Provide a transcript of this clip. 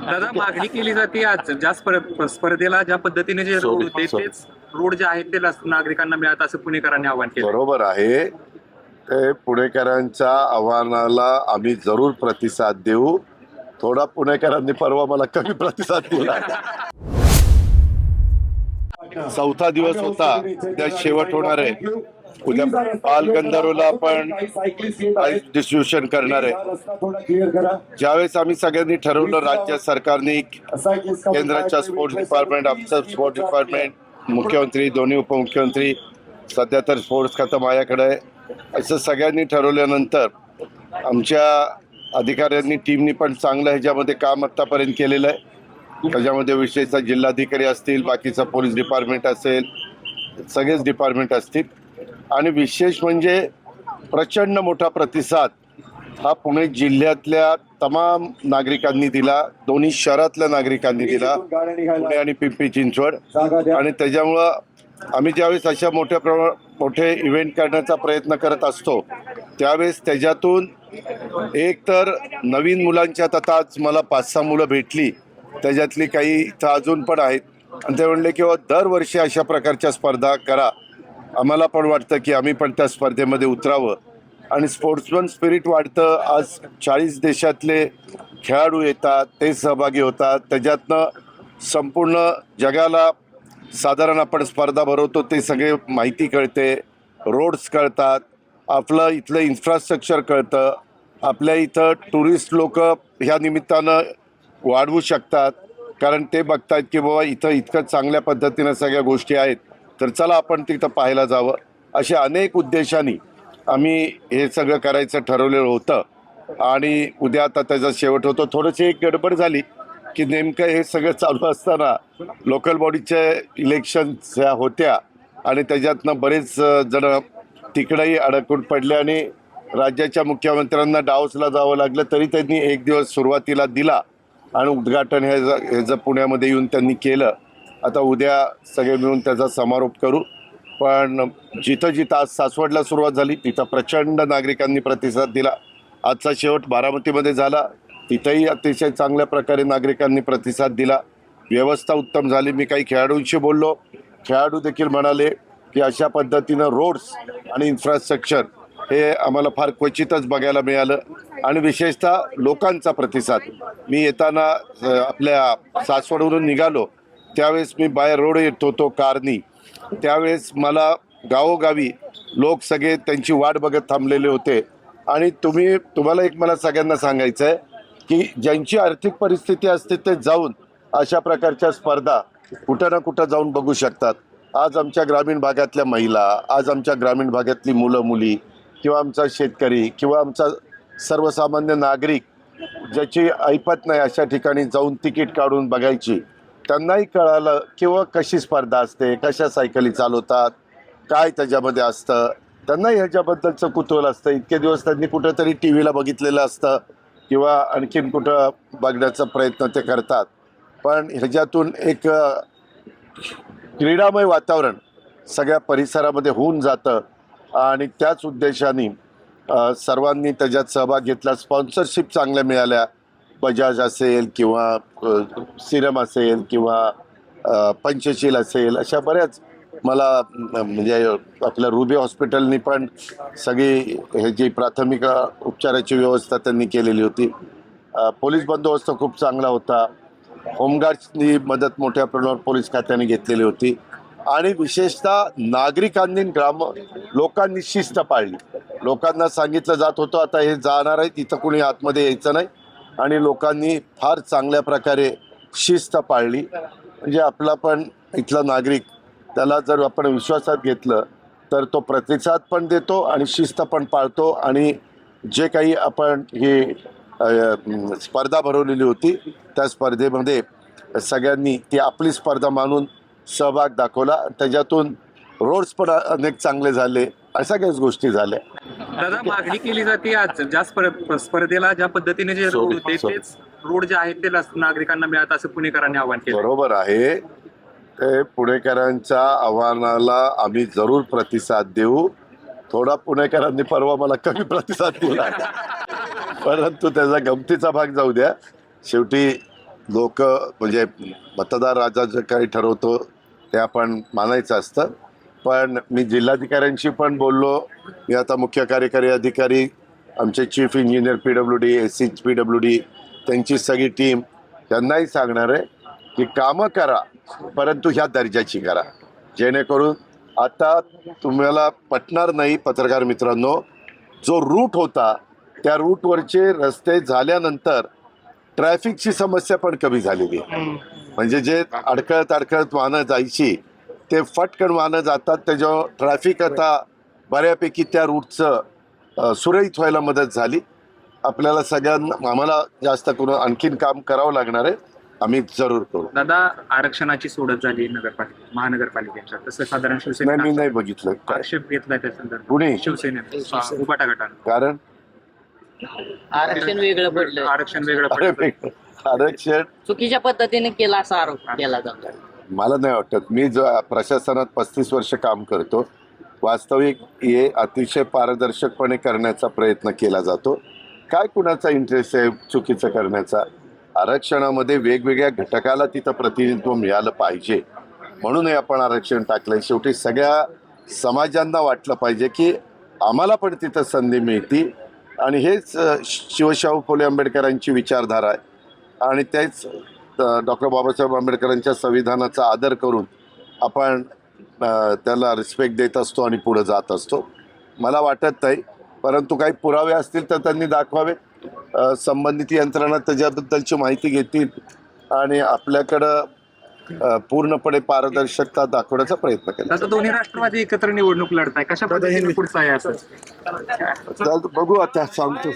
दादा मागणी केली जाते आज ज्या स्पर्धेला ज्या पद्धतीने जे रोड होते तेच रोड जे आहेत ते नागरिकांना मिळत असं पुणेकरांनी आवाहन केलं. बरोबर आहे. ते पुणेकरांच्या आव्हानाला आम्ही जरूर प्रतिसाद देऊ. थोडा पुणेकरांनी परवा मला कमी प्रतिसाद दिला. चौथा दिवस होता, त्या शेवट होणार आहे. उद्या बालगंधर्वला आपण डिस्ट्रीब्युशन करणार आहे. ज्यावेळेस आम्ही सगळ्यांनी ठरवलं, राज्य सरकारने, केंद्राच्या स्पोर्ट्स डिपार्टमेंट, आमचं स्पोर्ट्स डिपार्टमेंट, मुख्यमंत्री, दोन्ही उपमुख्यमंत्री, सध्या तर स्पोर्ट्स खातं माझ्याकडे आहे, असं सगळ्यांनी ठरवल्यानंतर आमच्या अधिकाऱ्यांनी, टीमनी पण चांगलं ह्याच्यामध्ये काम आत्तापर्यंत केलेलं आहे. त्याच्यामध्ये विशेषतः जिल्हाधिकारी असतील, बाकीचं पोलीस डिपार्टमेंट असेल, सगळेच डिपार्टमेंट असतील. आणि विशेष म्हणजे प्रचंड मोठा प्रतिसाद हा पुणे जिल्ह्यातल्या तमाम नागरिकांनी दिला, दोन्ही शहरातल्या नागरिकांनी दिला, पुणे आणि पिंपरी चिंचवड. आणि त्याच्यामुळं आम्ही ज्यावेळेस अशा मोठे इव्हेंट करण्याचा प्रयत्न करत असतो त्यावेळेस त्याच्यातून एक तर नवीन मुलांच्यात, आता आज मला 5-6 मुलं भेटली, त्याच्यातली काही इथं अजून पण आहेत, आणि ते म्हणले की दरवर्षी अशा प्रकारच्या स्पर्धा करा. आम्हाला पण वाटतं की आम्ही पण त्या स्पर्धेमध्ये उतरावं आणि स्पोर्ट्समन स्पिरिट वाढतं. आज 40 देशातले खेळाडू येतात, ते सहभागी होतात, त्याच्यातनं संपूर्ण जगाला साधारण आपण स्पर्धा भरवतो ते सगळे माहिती कळते, रोड्स कळतात, आपलं इथलं इन्फ्रास्ट्रक्चर कळतं, आपल्या इथं टुरिस्ट लोक ह्या निमित्तानं वाढवू शकतात, कारण ते बघतात की बाबा इथं इतकं चांगल्या पद्धतीनं सगळ्या गोष्टी आहेत, तर चला आपण तिथं पाहायला जावं. अशा अनेक उद्देशांनी आम्ही हे सगळं करायचं ठरवलेलं होतं. आणि उद्या आता त्याचा शेवट होतो. थोडीशी एक गडबड झाली की नेमकं हे सगळं चालू असताना लोकल बॉडीच्या इलेक्शन्स ह्या होत्या आणि त्याच्यातनं बरेच जण तिकडंही अडकून पडले आणि राज्याच्या मुख्यमंत्र्यांना डावसला जावं लागलं, तरी त्यांनी एक दिवस सुरुवातीला दिला आणि उद्घाटन ह्याचं पुण्यामध्ये येऊन त्यांनी केलं. आता उद्या सगळे मिळून त्याचा समारोप करू. पण जिथं जिथं आज सासवडला सुरुवात झाली तिथं प्रचंड नागरिकांनी प्रतिसाद दिला. आजचा शेवट बारामतीमध्ये झाला, तिथंही अतिशय चांगल्या प्रकारे नागरिकांनी प्रतिसाद दिला. व्यवस्था उत्तम झाली. मी काही खेळाडूंशी बोललो, खेळाडू देखील म्हणाले की अशा पद्धतीनं रोड्स आणि इन्फ्रास्ट्रक्चर हे आम्हाला फार क्वचितच बघायला मिळालं. आणि विशेषतः लोकांचा प्रतिसाद. मी येताना आपल्या सासवडवरून निघालो त्यावेळेस मी बाय रोड येत होतो कारनी, त्यावेळेस मला गावोगावी लोक सगळे त्यांची वाट बघत थांबलेले होते. आणि तुम्हाला एक मला सगळ्यांना सांगायचं आहे की ज्यांची आर्थिक परिस्थिती असते ते जाऊन अशा प्रकारच्या स्पर्धा कुठं ना कुठं जाऊन बघू शकतात. आज आमच्या ग्रामीण भागातल्या महिला, आज आमच्या ग्रामीण भागातली मुलं मुली, किंवा आमचा शेतकरी, किंवा आमचा सर्वसामान्य नागरिक ज्याची ऐपत नाही अशा ठिकाणी जाऊन तिकीट काढून बघायची, त्यांनाही कळालं किंवा कशी स्पर्धा असते, कशा सायकली चालवतात, काय त्याच्यामध्ये असतं, त्यांनाही ह्याच्याबद्दलचं कुतूहल असतं. इतके दिवस त्यांनी कुठंतरी टी व्हीला बघितलेलं असतं किंवा आणखीन कुठं बघण्याचा प्रयत्न ते करतात. पण ह्याच्यातून एक क्रीडामय वातावरण सगळ्या परिसरामध्ये होऊन जातं आणि त्याच उद्देशाने सर्वांनी त्याच्यात सहभाग घेतला. स्पॉन्सरशिप चांगल्या मिळाल्या. बजाज असेल किंवा सिरम असेल किंवा पंचशील असेल, अशा बऱ्याच मला म्हणजे आपल्या रुबी हॉस्पिटलनी पण सगळी हे जी प्राथमिक उपचाराची व्यवस्था त्यांनी केलेली होती. पोलीस बंदोबस्त खूप चांगला होता. होमगार्ड्सनी मदत मोठ्या प्रमाणावर पोलीस खात्याने घेतलेली होती. आणि विशेषतः नागरिकांनी, लोकांनी शिस्त पाळली. लोकांना सांगितलं जात होतं आता हे जाणार आहे, तिथं कुणी आतमध्ये यायचं नाही, आणि लोकांनी फार चांगल्या प्रकारे शिस्त पाळली. म्हणजे आपला पण इथला नागरिक, त्याला जर आपण विश्वासात घेतलं तर तो प्रतिसाद पण देतो आणि शिस्त पण पाळतो. आणि जे काही आपण ही स्पर्धा भरवलेली होती त्या स्पर्धेमध्ये सगळ्यांनी ती आपली स्पर्धा मानून सहभाग दाखवला. त्याच्यातून रोड्स पण अनेक चांगले झाले, अशा काहीच गोष्टी झाल्या. दादा मागणी केली जाते आज ज्या स्पर्धेला ज्या पद्धतीने जे रोड होते तेच रोड जे आहेत ते नागरिकांना मिळत असं पुणेकरांनी आवाहन केलं. बरोबर आहे. ते पुणेकरांच्या आव्हानाला आम्ही जरूर प्रतिसाद देऊ. थोडा पुणेकरांनी परवा मला कमी प्रतिसाद दिला, परंतु त्याचा गमतीचा भाग जाऊ द्या. शेवटी लोक म्हणजे मतदार राजा जे काही ठरवतो ते आपण मानायचं असतं. पण मी जिल्हाधिकाऱ्यांशी पण बोललो. मी आता मुख्य कार्यकारी अधिकारी, आमचे chief engineer PWD, SC PWD, त्यांची सगळी टीम, त्यांनाही सांगणार आहे की कामं करा, परंतु ह्या दर्जाची करा, जेणेकरून आता तुम्हाला पटणार नाही पत्रकार मित्रांनो, जो रूट होता त्या रूटवरचे रस्ते झाल्यानंतर ट्रॅफिकची समस्या पण कमी झालेली आहे. म्हणजे जे अडखळत वाहनं जायची ते फटकन वाहनं जातात, त्याच्यावर ट्रॅफिक आता बऱ्यापैकी त्या रूटचं सुरळीत व्हायला मदत झाली. आपल्याला सगळ्यांना, आम्हाला जास्त करून आणखीन काम करावं लागणार आहे, आम्ही जरूर करू. दादा, आरक्षणाची सोडत झाली महानगरपालिकेच्या, तसं साधारण नाही, मी शिवसेने नाही बघितलं काय आक्षेप घेतलाय त्या संदर्भात कुणी, शिवसेनेने उभाटा गटानं. कारण आरक्षण वेगळं पडलं, आरक्षण वेगळं अरे पडलं. आरक्षण चुकीच्या पद्धतीने केला असा आरोप केला जातो. मला नाही वाटत. मी जो प्रशासनात 35 वर्ष काम करतो, वास्तविक हे अतिशय पारदर्शकपणे करण्याचा प्रयत्न केला जातो. काय कुणाचा इंटरेस्ट आहे चुकीचं करण्याचा? आरक्षणामध्ये वेगवेगळ्या घटकाला तिथं प्रतिनिधित्व मिळालं पाहिजे, म्हणूनही आपण आरक्षण टाकलंय. शेवटी सगळ्या समाजांना वाटलं पाहिजे की आम्हाला पण तिथं संधी मिळती, आणि हेच शिवशाहू फुले आंबेडकरांची विचारधारा आहे. आणि तेच डॉक्टर बाबासाहेब आंबेडकरांच्या संविधानाचा आदर करून आपण त्याला रिस्पेक्ट देत असतो आणि पुढे जात असतो. मला वाटत नाही, परंतु काही पुरावे असतील तर त्यांनी दाखवावे. संबंधित यंत्रणा त्याच्याबद्दलची माहिती घेतील आणि आपल्याकडं पूर्णपणे पारदर्शकता दाखवण्याचा प्रयत्न केला. आता दोन्ही राष्ट्रवादी एकत्र निवडणूक लढताय, कशा पद्धतीने पुढचं आहे असं? बघू, आता सांगतो.